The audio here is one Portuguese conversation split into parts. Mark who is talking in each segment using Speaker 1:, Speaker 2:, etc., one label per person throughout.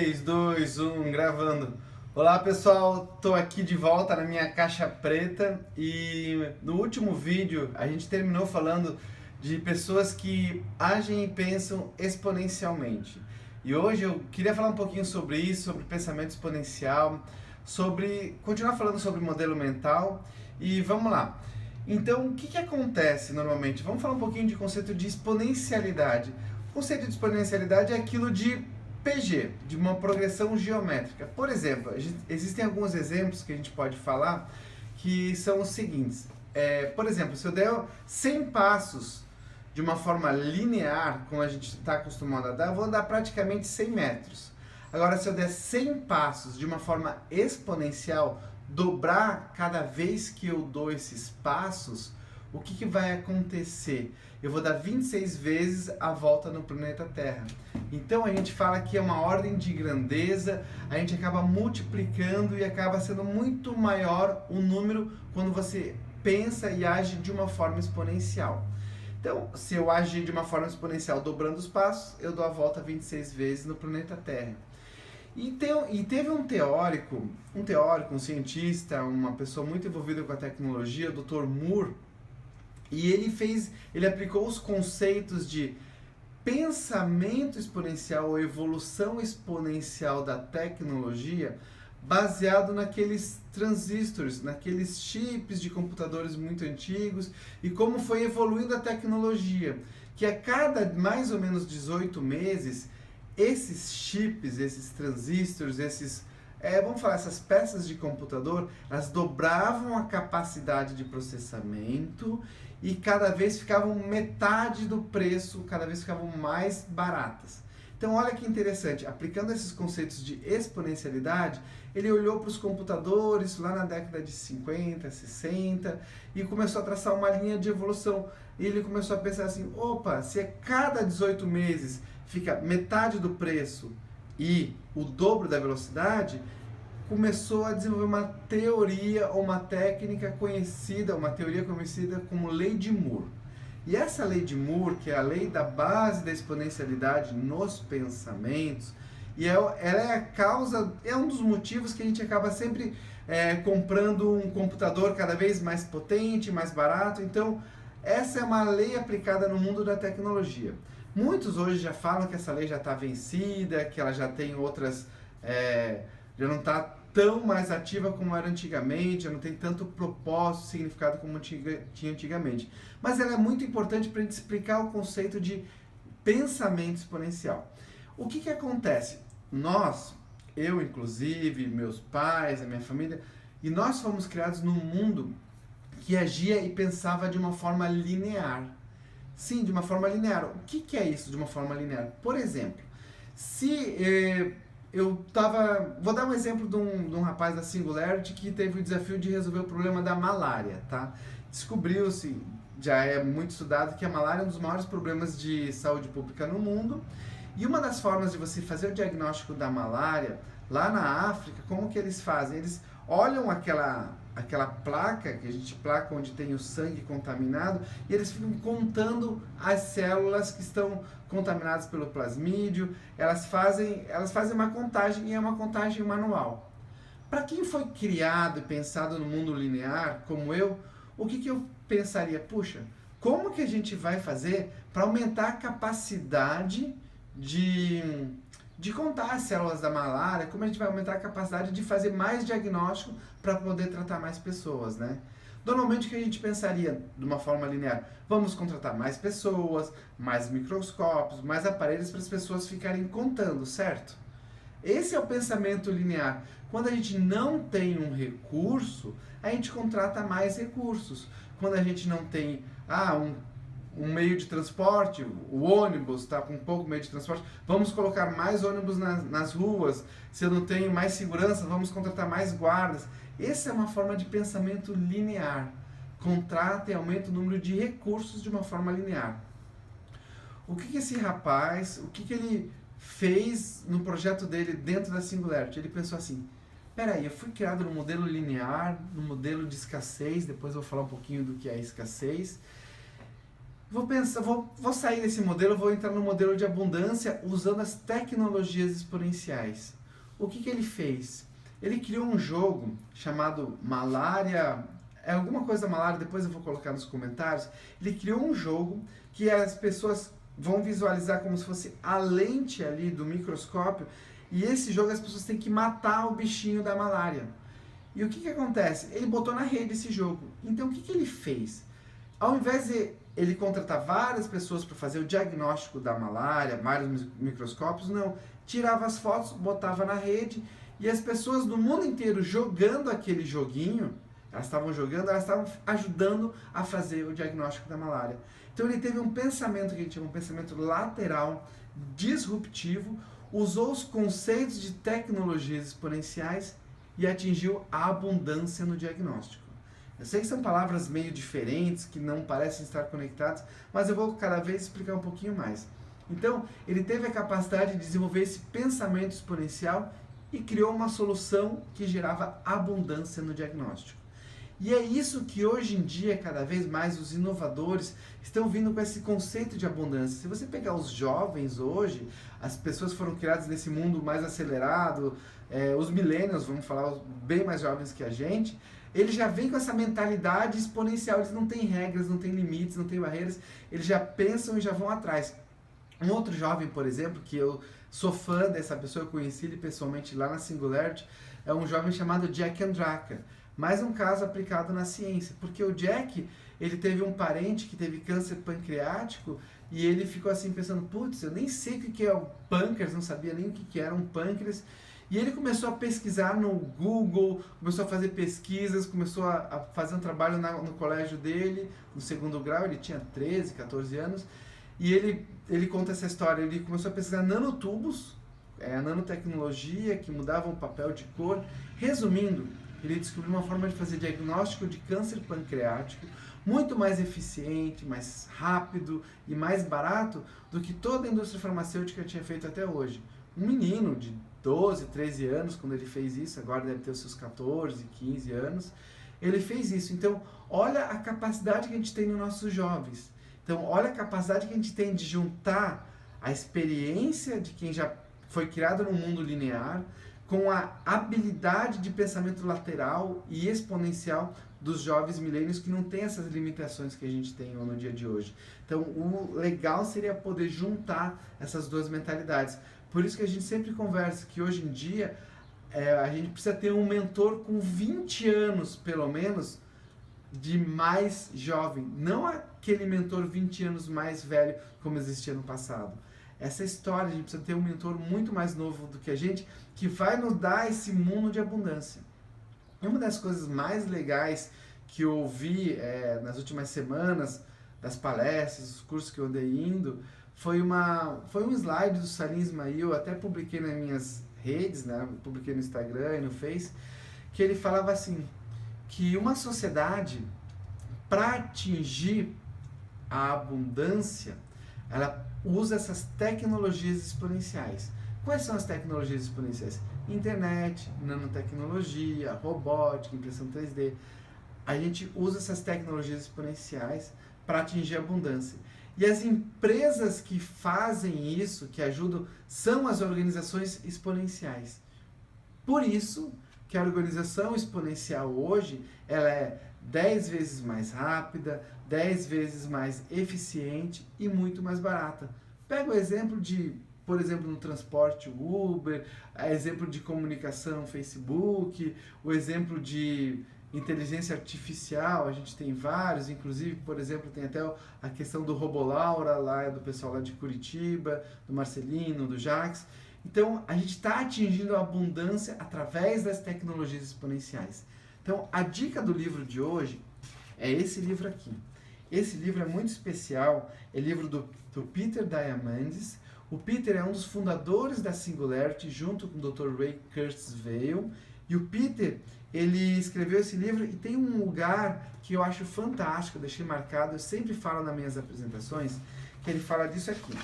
Speaker 1: 3, 2, 1, gravando. Olá pessoal, tô aqui de volta na minha caixa preta e no último vídeo a gente terminou falando de pessoas que agem e pensam exponencialmente. E hoje eu queria falar um pouquinho sobre isso, sobre pensamento exponencial, continuar falando sobre modelo mental e vamos lá. Então, o que acontece normalmente? Vamos falar um pouquinho de conceito de exponencialidade. O conceito de exponencialidade é aquilo de PG, de uma progressão geométrica. Por exemplo, existem alguns exemplos que a gente pode falar que são os seguintes. Por exemplo, se eu der 100 passos de uma forma linear, como a gente está acostumado a dar, eu vou andar praticamente 100 metros. Agora, se eu der 100 passos de uma forma exponencial, dobrar cada vez que eu dou esses passos, o que vai acontecer? Eu vou dar 26 vezes a volta no planeta Terra. Então a gente fala que é uma ordem de grandeza, a gente acaba multiplicando e acaba sendo muito maior o número quando você pensa e age de uma forma exponencial. Então, se eu agir de uma forma exponencial dobrando os passos, eu dou a volta 26 vezes no planeta Terra. E teve um teórico, um cientista, uma pessoa muito envolvida com a tecnologia, o Dr. Moore, e ele aplicou os conceitos de pensamento exponencial ou evolução exponencial da tecnologia baseado naqueles transistores, naqueles chips de computadores muito antigos e como foi evoluindo a tecnologia, que a cada mais ou menos 18 meses esses chips, esses transistores, essas peças de computador, elas dobravam a capacidade de processamento e cada vez ficavam metade do preço, cada vez ficavam mais baratas. Então olha que interessante, aplicando esses conceitos de exponencialidade, ele olhou para os computadores lá na década de 50, 60 e começou a traçar uma linha de evolução. E ele começou a pensar assim, opa, se a cada 18 meses fica metade do preço e o dobro da velocidade, começou a desenvolver uma teoria ou uma técnica conhecida, uma teoria conhecida como Lei de Moore. E essa Lei de Moore, que é a lei da base da exponencialidade nos pensamentos, e ela é a causa, é um dos motivos que a gente acaba sempre comprando um computador cada vez mais potente, mais barato. Então, essa é uma lei aplicada no mundo da tecnologia. Muitos hoje já falam que essa lei já está vencida, que ela já tem outras, já não está tão mais ativa como era antigamente, já não tem tanto propósito, significado como tinha antigamente. Mas ela é muito importante para a gente explicar o conceito de pensamento exponencial. O que acontece? Nós, eu inclusive, meus pais, a minha família, e nós fomos criados num mundo que agia e pensava de uma forma linear. Sim, de uma forma linear. O que é isso de uma forma linear? Por exemplo, se vou dar um exemplo de um rapaz da Singularity que teve o desafio de resolver o problema da malária, tá? Descobriu-se, já é muito estudado, que a malária é um dos maiores problemas de saúde pública no mundo. E uma das formas de você fazer o diagnóstico da malária, lá na África, como que eles fazem? Eles olham aquela placa, placa onde tem o sangue contaminado, e eles ficam contando as células que estão contaminadas pelo plasmídio, elas fazem uma contagem e é uma contagem manual. Para quem foi criado e pensado no mundo linear, como eu, o que eu pensaria? Puxa, como que a gente vai fazer para aumentar a capacidade de contar as células da malária, como a gente vai aumentar a capacidade de fazer mais diagnóstico para poder tratar mais pessoas, né? Normalmente o que a gente pensaria de uma forma linear? Vamos contratar mais pessoas, mais microscópios, mais aparelhos para as pessoas ficarem contando, certo? Esse é o pensamento linear. Quando a gente não tem um recurso, a gente contrata mais recursos. Quando a gente não tem um meio de transporte, o ônibus está com pouco meio de transporte, vamos colocar mais ônibus nas ruas. Se eu não tenho mais segurança, vamos contratar mais guardas. Essa é uma forma de pensamento linear. Contrata e aumenta o número de recursos de uma forma linear. O que esse rapaz, ele fez no projeto dele dentro da Singularity? Ele pensou assim, peraí, eu fui criado no modelo linear, no modelo de escassez, depois eu vou falar um pouquinho do que é escassez. vou sair desse modelo, vou entrar no modelo de abundância usando as tecnologias exponenciais. O que ele fez? Ele criou um jogo chamado Malária, é alguma coisa malária, depois eu vou colocar nos comentários. Ele criou um jogo que as pessoas vão visualizar como se fosse a lente ali do microscópio, e esse jogo as pessoas têm que matar o bichinho da malária. E o que acontece? Ele botou na rede esse jogo. Então o que ele fez? Ao invés de ele contratar várias pessoas para fazer o diagnóstico da malária, vários microscópios, não. Tirava as fotos, botava na rede, e as pessoas do mundo inteiro jogando aquele joguinho, elas estavam ajudando a fazer o diagnóstico da malária. Então ele teve um pensamento que a gente chama um pensamento lateral, disruptivo, usou os conceitos de tecnologias exponenciais e atingiu a abundância no diagnóstico. Eu sei que são palavras meio diferentes, que não parecem estar conectadas, mas eu vou cada vez explicar um pouquinho mais. Então, ele teve a capacidade de desenvolver esse pensamento exponencial e criou uma solução que gerava abundância no diagnóstico. E é isso que hoje em dia, cada vez mais, os inovadores estão vindo com esse conceito de abundância. Se você pegar os jovens hoje, as pessoas foram criadas nesse mundo mais acelerado, os millennials, vamos falar, bem mais jovens que a gente, eles já vêm com essa mentalidade exponencial, eles não têm regras, não têm limites, não têm barreiras, eles já pensam e já vão atrás. Um outro jovem, por exemplo, que eu sou fã dessa pessoa, eu conheci ele pessoalmente lá na Singularity, é um jovem chamado Jack Andraka. Mais um caso aplicado na ciência, porque o Jack, ele teve um parente que teve câncer pancreático e ele ficou assim pensando, putz, eu nem sei o que é o pâncreas, não sabia nem o que era um pâncreas. E ele começou a pesquisar no Google, começou a fazer pesquisas, começou a fazer um trabalho no colégio dele, no segundo grau, ele tinha 13, 14 anos, e ele conta essa história, ele começou a pesquisar nanotubos, a nanotecnologia que mudava o papel de cor. Resumindo, ele descobriu uma forma de fazer diagnóstico de câncer pancreático muito mais eficiente, mais rápido e mais barato do que toda a indústria farmacêutica tinha feito até hoje. Um menino de 12, 13 anos, quando ele fez isso, agora deve ter os seus 14, 15 anos, ele fez isso. Então, olha a capacidade que a gente tem nos nossos jovens. Então, olha a capacidade que a gente tem de juntar a experiência de quem já foi criado no mundo linear com a habilidade de pensamento lateral e exponencial dos jovens milênios que não tem essas limitações que a gente tem no dia de hoje. Então, o legal seria poder juntar essas duas mentalidades. Por isso que a gente sempre conversa que hoje em dia a gente precisa ter um mentor com 20 anos, pelo menos, de mais jovem. Não aquele mentor 20 anos mais velho como existia no passado. Essa história, a gente precisa ter um mentor muito mais novo do que a gente, que vai nos dar esse mundo de abundância. E uma das coisas mais legais que eu ouvi nas últimas semanas, das palestras, dos cursos que eu andei indo, foi um slide do Salim Ismail, até publiquei nas minhas redes, né? Publiquei no Instagram e no Face, que ele falava assim, que uma sociedade, para atingir a abundância, ela usa essas tecnologias exponenciais. Quais são as tecnologias exponenciais? Internet, nanotecnologia, robótica, impressão 3D. A gente usa essas tecnologias exponenciais para atingir a abundância. E as empresas que fazem isso, que ajudam, são as organizações exponenciais. Por isso que a organização exponencial hoje, ela é 10 vezes mais rápida, 10 vezes mais eficiente e muito mais barata. Pega o exemplo por exemplo, no transporte, o Uber, exemplo de comunicação, Facebook, o exemplo de inteligência artificial, a gente tem vários, inclusive, por exemplo, tem até a questão do Robolaura, lá do pessoal lá de Curitiba, do Marcelino, do Jax. Então, a gente está atingindo a abundância através das tecnologias exponenciais. Então, a dica do livro de hoje é esse livro aqui. Esse livro é muito especial, é livro do Peter Diamandis. O Peter é um dos fundadores da Singularity, junto com o Dr. Ray Kurzweil. E o Peter, ele escreveu esse livro e tem um lugar que eu acho fantástico, eu deixei marcado, eu sempre falo nas minhas apresentações, que ele fala disso aqui.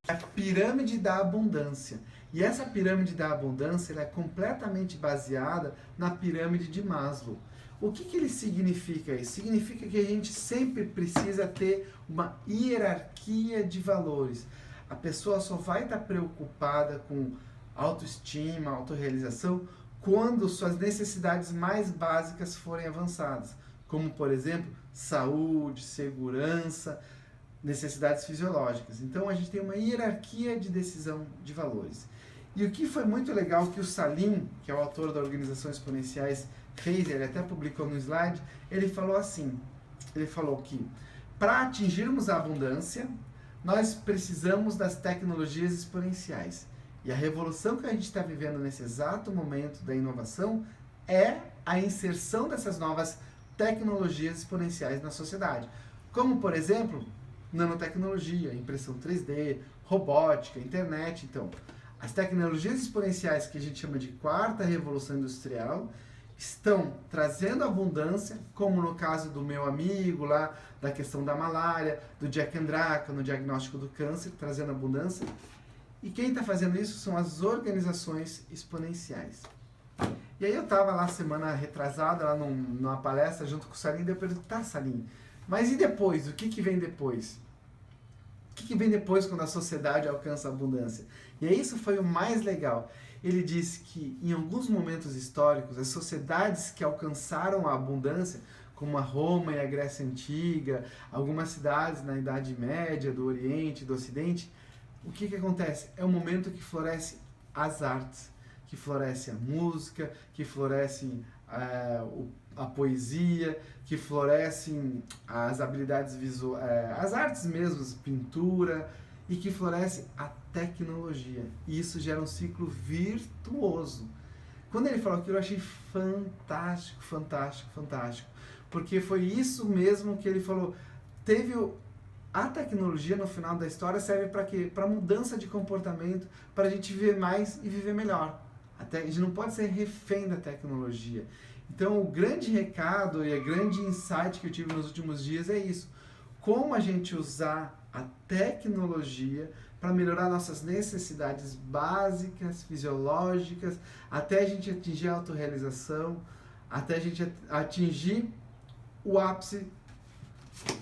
Speaker 1: A pirâmide da abundância. E essa pirâmide da abundância ela é completamente baseada na pirâmide de Maslow. O que ele significa isso? Significa que a gente sempre precisa ter uma hierarquia de valores. A pessoa só vai estar preocupada com autoestima, autorrealização, quando suas necessidades mais básicas forem avançadas, como, por exemplo, saúde, segurança, necessidades fisiológicas. Então, a gente tem uma hierarquia de decisão de valores. E o que foi muito legal que o Salim, que é o autor da Organização Exponenciais, fez, ele até publicou no slide, ele falou assim, ele falou que para atingirmos a abundância, nós precisamos das tecnologias exponenciais. E a revolução que a gente está vivendo nesse exato momento da inovação é a inserção dessas novas tecnologias exponenciais na sociedade. Como, por exemplo, nanotecnologia, impressão 3D, robótica, internet. Então, as tecnologias exponenciais que a gente chama de quarta revolução industrial estão trazendo abundância, como no caso do meu amigo lá, da questão da malária, do Jack Andraka, no diagnóstico do câncer, trazendo abundância. E quem está fazendo isso são as organizações exponenciais. E aí eu estava lá semana retrasada, lá numa palestra junto com o Salim, e eu perguntei, tá, Salim, mas e depois? O que vem depois? O que vem depois quando a sociedade alcança a abundância? E aí isso foi o mais legal. Ele disse que em alguns momentos históricos, as sociedades que alcançaram a abundância, como a Roma e a Grécia Antiga, algumas cidades na Idade Média, do Oriente, do Ocidente, o que acontece? É o momento que floresce as artes, que floresce a música, que floresce a poesia, que florescem as habilidades visuais, as artes mesmo, pintura, e que floresce a tecnologia. E isso gera um ciclo virtuoso. Quando ele falou aquilo, eu achei fantástico, fantástico, fantástico. Porque foi isso mesmo que ele falou. A tecnologia, no final da história, serve para quê? Para mudança de comportamento, para a gente viver mais e viver melhor. A gente não pode ser refém da tecnologia. Então, o grande recado e o grande insight que eu tive nos últimos dias é isso. Como a gente usar a tecnologia para melhorar nossas necessidades básicas, fisiológicas, até a gente atingir a autorrealização, até a gente atingir o ápice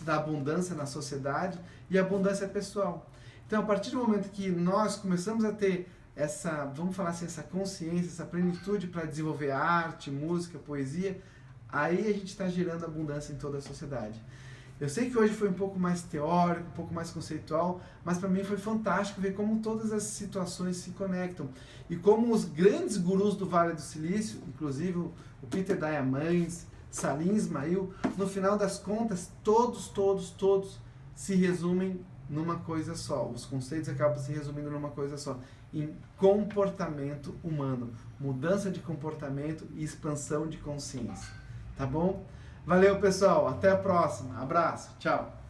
Speaker 1: da abundância na sociedade e abundância pessoal. Então, a partir do momento que nós começamos a ter essa, vamos falar assim, essa consciência, essa plenitude para desenvolver arte, música, poesia, aí a gente está gerando abundância em toda a sociedade. Eu sei que hoje foi um pouco mais teórico, um pouco mais conceitual, mas para mim foi fantástico ver como todas as situações se conectam e como os grandes gurus do Vale do Silício, inclusive o Peter Diamandis, Salim Ismail, no final das contas, todos se resumem numa coisa só. Os conceitos acabam se resumindo numa coisa só, em comportamento humano, mudança de comportamento e expansão de consciência. Tá bom? Valeu, pessoal. Até a próxima. Abraço. Tchau.